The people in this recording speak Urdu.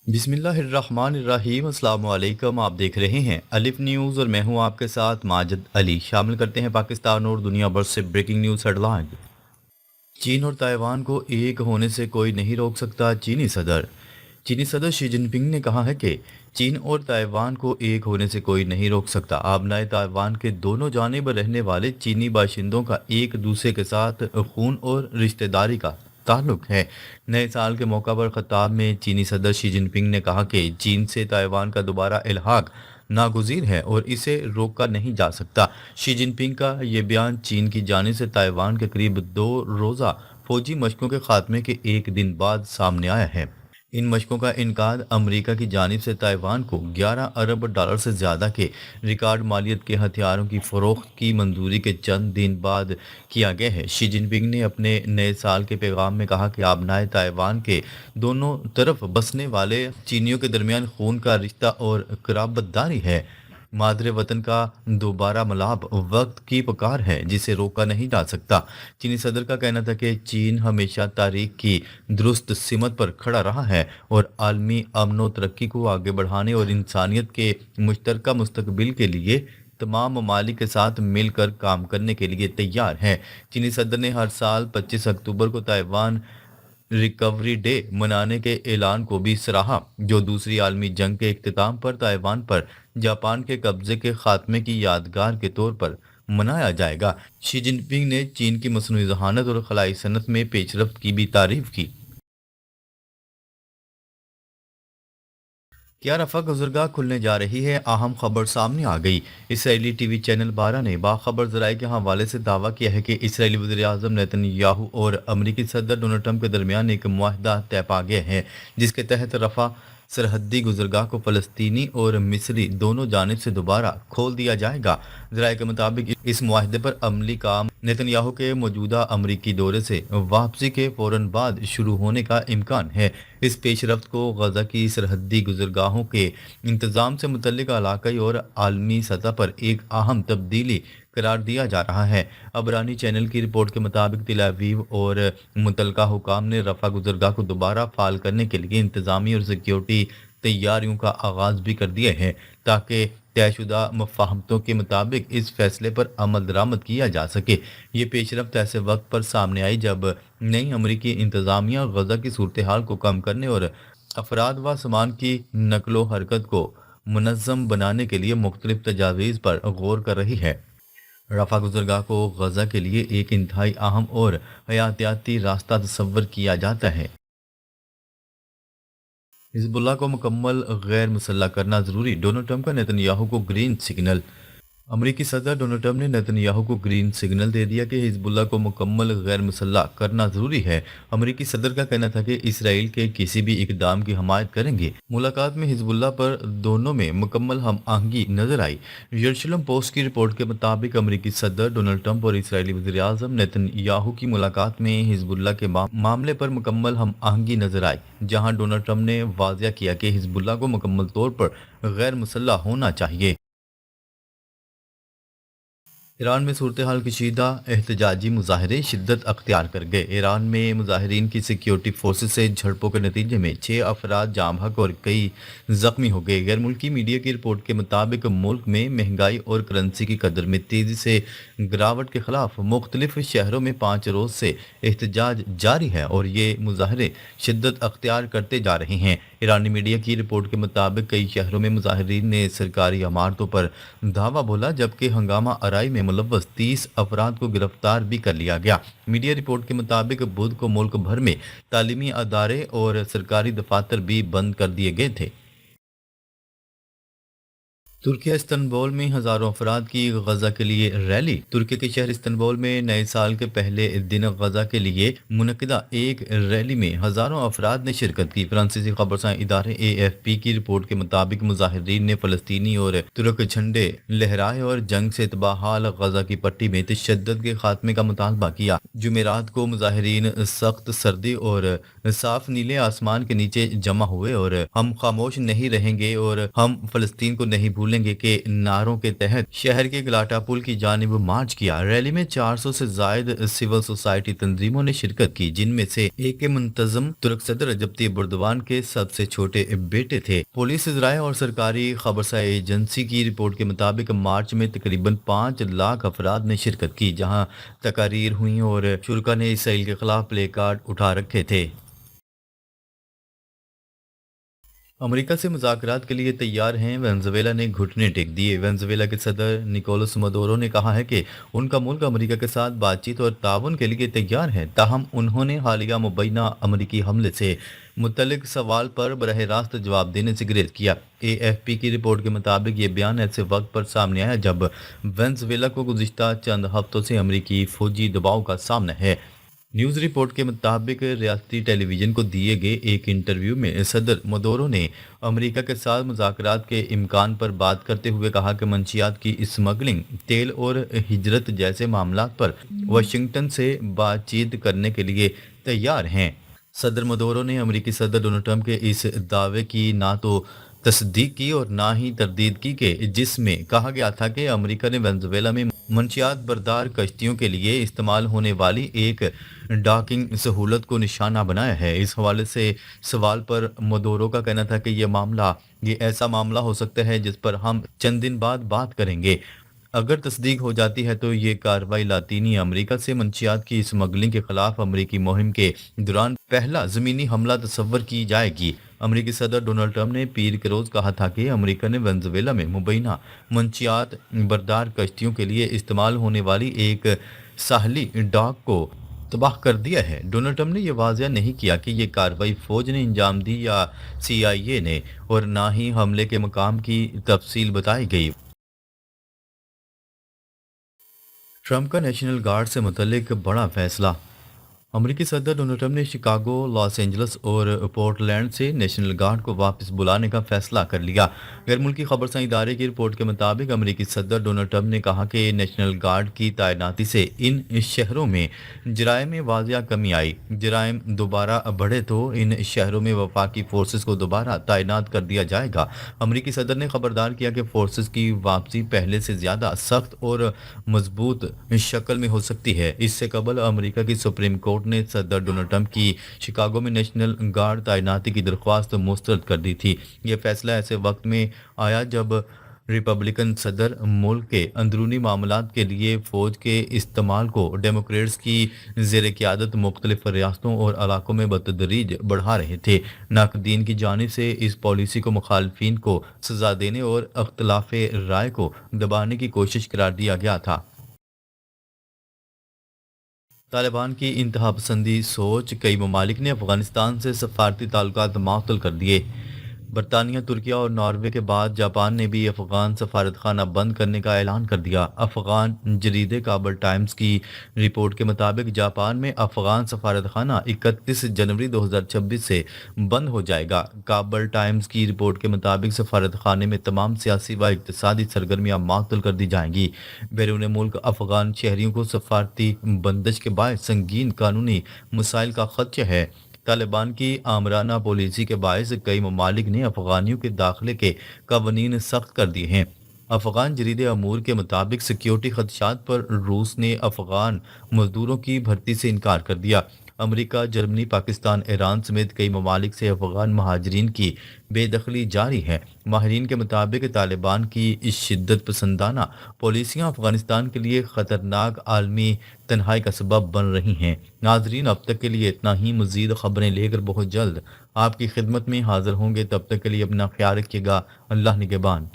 بسم اللہ الرحمن الرحیم، السلام علیکم۔ آپ دیکھ رہے ہیں الف نیوز اور میں ہوں آپ کے ساتھ ماجد علی۔ شامل کرتے ہیں پاکستان اور دنیا بھر سے بریکنگ نیوز ہیڈ لائن۔ چین اور تائیوان کو ایک ہونے سے کوئی نہیں روک سکتا، چینی صدر۔ چینی صدر شی جن پنگ نے کہا ہے کہ چین اور تائیوان کو ایک ہونے سے کوئی نہیں روک سکتا۔ آبنائے تائیوان کے دونوں جانب رہنے والے چینی باشندوں کا ایک دوسرے کے ساتھ خون اور رشتہ داری کا تعلق ہے۔ نئے سال کے موقع پر خطاب میں چینی صدر شی جن پنگ نے کہا کہ چین سے تائیوان کا دوبارہ الحاق ناگزیر ہے اور اسے روکا نہیں جا سکتا۔ شی جن پنگ کا یہ بیان چین کی جانب سے تائیوان کے قریب 2 روزہ فوجی مشقوں کے خاتمے کے ایک دن بعد سامنے آیا ہے۔ ان مشقوں کا انعقاد امریکہ کی جانب سے تائیوان کو $11 ارب سے زیادہ کے ریکارڈ مالیت کے ہتھیاروں کی فروخت کی منظوری کے چند دن بعد کیا گیا ہے۔ شی جن پنگ نے اپنے نئے سال کے پیغام میں کہا کہ آبنائے تائیوان کے دونوں طرف بسنے والے چینیوں کے درمیان خون کا رشتہ اور قرابت داری ہے۔ مادر وطن کا دوبارہ ملاب وقت کی پکار ہے جسے روکا نہیں جا سکتا۔ چینی صدر کا کہنا تھا کہ چین ہمیشہ تاریخ کی درست سمت پر کھڑا رہا ہے اور عالمی امن و ترقی کو آگے بڑھانے اور انسانیت کے مشترکہ مستقبل کے لیے تمام ممالک کے ساتھ مل کر کام کرنے کے لیے تیار ہے۔ چینی صدر نے ہر سال 25 اکتوبر کو تائیوان ریکوری ڈے منانے کے اعلان کو بھی سراہا، جو دوسری عالمی جنگ کے اختتام پر تائیوان پر جاپان کے قبضے کے خاتمے کی یادگار کے طور پر منایا جائے گا۔ شی جن پنگ نے چین کی مصنوعی ذہانت اور خلائی صنعت میں پیش رفت کی بھی تعریف کی۔ کیا رفح گزرگاہ کھلنے جا رہی ہے؟ اہم خبر سامنے آ گئی۔ اسرائیلی ٹی وی چینل 12 نے باخبر ذرائع کے حوالے سے دعویٰ کیا ہے کہ اسرائیلی وزیر اعظم نیتن یاہو اور امریکی صدر ڈونلڈ ٹرمپ کے درمیان ایک معاہدہ طے پا گیا ہے، جس کے تحت رفح سرحدی گزرگاہ کو فلسطینی اور مصری دونوں جانب سے دوبارہ کھول دیا جائے گا۔ ذرائع کے مطابق اس معاہدے پر عملی کام نیتن یاہو کے موجودہ امریکی دورے سے واپسی کے فوراً بعد شروع ہونے کا امکان ہے۔ اس پیش رفت کو غزہ کی سرحدی گزرگاہوں کے انتظام سے متعلق علاقائی اور عالمی سطح پر ایک اہم تبدیلی قرار دیا جا رہا ہے۔ عبرانی چینل کی رپورٹ کے مطابق تل ابیب اور متعلقہ حکام نے رفح گزرگاہ کو دوبارہ فعال کرنے کے لیے انتظامی اور سیکیورٹی تیاریوں کا آغاز بھی کر دیا ہے، تاکہ طے شدہ مفاہمتوں کے مطابق اس فیصلے پر عمل درآمد کیا جا سکے۔ یہ پیش رفت ایسے وقت پر سامنے آئی جب نئی امریکی انتظامیہ غزہ کی صورتحال کو کم کرنے اور افراد و سامان کی نقل و حرکت کو منظم بنانے کے لیے مختلف تجاویز پر غور کر رہی ہے۔ رفح گزرگاہ کو غزہ کے لیے ایک انتہائی اہم اور حیاتیاتی راستہ تصور کیا جاتا ہے۔ حزب اللہ کو مکمل غیر مسلح کرنا ضروری، ڈونلڈ ٹرمپ کا نیتن یاہو کو گرین سگنل۔ امریکی صدر ڈونلڈ ٹرمپ نے نیتن یاہو کو گرین سگنل دے دیا کہ حزب اللہ کو مکمل غیر مسلح کرنا ضروری ہے۔ امریکی صدر کا کہنا تھا کہ اسرائیل کے کسی بھی اقدام کی حمایت کریں گے۔ ملاقات میں حزب اللہ پر دونوں میں مکمل ہم آہنگی نظر آئی۔ یروشلم پوسٹ کی رپورٹ کے مطابق امریکی صدر ڈونلڈ ٹرمپ اور اسرائیلی وزیر اعظم نیتن یاہو کی ملاقات میں حزب اللہ کے معاملے پر مکمل ہم آہنگی نظر آئی، جہاں ڈونلڈ ٹرمپ نے واضح کیا کہ حزب اللہ کو مکمل طور پر غیر مسلح ہونا چاہیے۔ ایران میں صورتحال کشیدہ، احتجاجی مظاہرے شدت اختیار کر گئے۔ ایران میں مظاہرین کی سیکیورٹی فورسز سے جھڑپوں کے نتیجے میں 6 افراد جاں بحق اور کئی زخمی ہو گئے۔ غیر ملکی میڈیا کی رپورٹ کے مطابق ملک میں مہنگائی اور کرنسی کی قدر میں تیزی سے گراوٹ کے خلاف مختلف شہروں میں 5 روز سے احتجاج جاری ہے اور یہ مظاہرے شدت اختیار کرتے جا رہے ہیں۔ ایرانی میڈیا کی رپورٹ کے مطابق کئی شہروں میں مظاہرین نے سرکاری عمارتوں پر دھاوا بولا، جبکہ ہنگامہ آرائی میں ملوث 30 افراد کو گرفتار بھی کر لیا گیا۔ میڈیا رپورٹ کے مطابق بدھ کو ملک بھر میں تعلیمی ادارے اور سرکاری دفاتر بھی بند کر دیے گئے تھے۔ ترکیہ استنبول میں ہزاروں افراد کی غزہ کے لیے ریلی۔ ترکی کے شہر استنبول میں نئے سال کے پہلے دن غزہ کے لیے منعقدہ ایک ریلی میں ہزاروں افراد نے شرکت کی۔ فرانسیسی خبرساں ادارے AFP کی رپورٹ کے مطابق مظاہرین نے فلسطینی اور ترک جھنڈے لہرائے اور جنگ سے تباہ حال غزہ کی پٹی میں تشدد کے خاتمے کا مطالبہ کیا۔ جمعرات کو مظاہرین سخت سردی اور صاف نیلے آسمان کے نیچے جمع ہوئے اور ہم خاموش نہیں رہیں گے اور ہم فلسطین کو نہیں بھولیں بدلیں گے کے نعروں کے تحت شہر کے گلاٹا پل کی جانب مارچ کیا۔ ریلی میں 400 سے زائد سول سوسائٹی تنظیموں نے شرکت کی، جن میں سے ایک کے منتظم ترک صدر رجب طیب اردوان کے سب سے چھوٹے بیٹے تھے۔ پولیس ذرائع اور سرکاری خبرسا ایجنسی کی رپورٹ کے مطابق مارچ میں تقریباً 5 لاکھ افراد نے شرکت کی، جہاں تقاریر ہوئیں اور شرکا نے اسرائیل کے خلاف پلے کارڈ اٹھا رکھے تھے۔ امریکہ سے مذاکرات کے لیے تیار ہیں، وینزویلا نے گھٹنے ٹیک دیے۔ وینزویلا کے صدر نکولس مدورو نے کہا ہے کہ ان کا ملک امریکہ کے ساتھ بات چیت اور تعاون کے لیے تیار ہے، تاہم انہوں نے حالیہ مبینہ امریکی حملے سے متعلق سوال پر براہ راست جواب دینے سے گریز کیا۔ اے ایف پی کی رپورٹ کے مطابق یہ بیان ایسے وقت پر سامنے آیا جب وینزویلا کو گزشتہ چند ہفتوں سے امریکی فوجی دباؤ کا سامنا ہے۔ نیوز رپورٹ کے مطابق ریاستی ٹیلی ویژن کو دیے گئے ایک انٹرویو میں صدر مدورو نے امریکہ کے ساتھ مذاکرات کے امکان پر بات کرتے ہوئے کہا کہ منشیات کی اسمگلنگ، تیل اور ہجرت جیسے معاملات پر واشنگٹن سے بات چیت کرنے کے لیے تیار ہیں۔ صدر مدورو نے امریکی صدر ڈونلڈ ٹرمپ کے اس دعوے کی نہ تو تصدیق کی اور نہ ہی تردید کی کہ جس میں کہا گیا تھا کہ امریکہ نے وینزویلا میں منشیات بردار کشتیوں کے لیے استعمال ہونے والی ایک ڈاکنگ سہولت کو نشانہ بنایا ہے۔ اس حوالے سے سوال پر مدورو کا کہنا تھا کہ یہ ایسا معاملہ ہو سکتا ہے جس پر ہم چند دن بعد بات کریں گے۔ اگر تصدیق ہو جاتی ہے تو یہ کارروائی لاطینی امریکہ سے منشیات کی اسمگلنگ کے خلاف امریکی مہم کے دوران پہلا زمینی حملہ تصور کی جائے گی۔ امریکی صدر ڈونلڈ ٹرمپ نے پیر کے روز کہا تھا کہ امریکہ نے وینزویلا میں مبینہ منشیات بردار کشتیوں کے لیے استعمال ہونے والی ایک ساحلی ڈاک کو تباہ کر دیا ہے۔ ڈونلڈ ٹرمپ نے یہ واضح نہیں کیا کہ یہ کارروائی فوج نے انجام دی یا سی آئی اے نے، اور نہ ہی حملے کے مقام کی تفصیل بتائی گئی۔ ٹرمپ کا نیشنل گارڈ سے متعلق بڑا فیصلہ۔ امریکی صدر ڈونلڈ ٹرمپ نے شکاگو، لاس اینجلس اور پورٹلینڈ سے نیشنل گارڈ کو واپس بلانے کا فیصلہ کر لیا۔ غیر ملکی خبرساں ادارے کی رپورٹ کے مطابق امریکی صدر ڈونلڈ ٹرمپ نے کہا کہ نیشنل گارڈ کی تعیناتی سے ان شہروں میں جرائم میں واضح کمی آئی۔ جرائم دوبارہ بڑھے تو ان شہروں میں وفاقی فورسز کو دوبارہ تعینات کر دیا جائے گا۔ امریکی صدر نے خبردار کیا کہ فورسز کی واپسی پہلے سے زیادہ سخت اور مضبوط شکل میں ہو سکتی ہے۔ اس سے قبل امریکہ کی سپریم کورٹ نے صدر ڈونلڈ ٹرمپ کی شکاگو میں نیشنل گارڈ تعیناتی کی درخواست مسترد کر دی تھی۔ یہ فیصلہ ایسے وقت میں آیا جب ریپبلکن صدر ملک کے اندرونی معاملات کے لیے فوج کے استعمال کو ڈیموکریٹس کی زیر قیادت مختلف ریاستوں اور علاقوں میں بتدریج بڑھا رہے تھے۔ ناقدین کی جانب سے اس پالیسی کو مخالفین کو سزا دینے اور اختلاف رائے کو دبانے کی کوشش قرار دیا گیا تھا۔ طالبان کی انتہا پسندی سوچ، کئی ممالک نے افغانستان سے سفارتی تعلقات معطل کر دیے۔ برطانیہ، ترکیہ اور ناروے کے بعد جاپان نے بھی افغان سفارت خانہ بند کرنے کا اعلان کر دیا۔ افغان جریدے کابل ٹائمز کی رپورٹ کے مطابق جاپان میں افغان سفارت خانہ 31 جنوری 2026 سے بند ہو جائے گا۔ کابل ٹائمز کی رپورٹ کے مطابق سفارت خانے میں تمام سیاسی و اقتصادی سرگرمیاں معطل کر دی جائیں گی۔ بیرون ملک افغان شہریوں کو سفارتی بندش کے باعث سنگین قانونی مسائل کا خدشہ ہے۔ طالبان کی آمرانہ پالیسی کے باعث کئی ممالک نے افغانیوں کے داخلے کے قوانین سخت کر دیے ہیں۔ افغان جریدے امور کے مطابق سیکیورٹی خدشات پر روس نے افغان مزدوروں کی بھرتی سے انکار کر دیا۔ امریکہ، جرمنی، پاکستان، ایران سمیت کئی ممالک سے افغان مہاجرین کی بے دخلی جاری ہے۔ ماہرین کے مطابق طالبان کی اس شدت پسندانہ پالیسیاں افغانستان کے لیے خطرناک عالمی تنہائی کا سبب بن رہی ہیں۔ ناظرین، اب تک کے لیے اتنا ہی۔ مزید خبریں لے کر بہت جلد آپ کی خدمت میں حاضر ہوں گے۔ تب تک کے لیے اپنا خیال رکھیے گا۔ اللہ نگہبان۔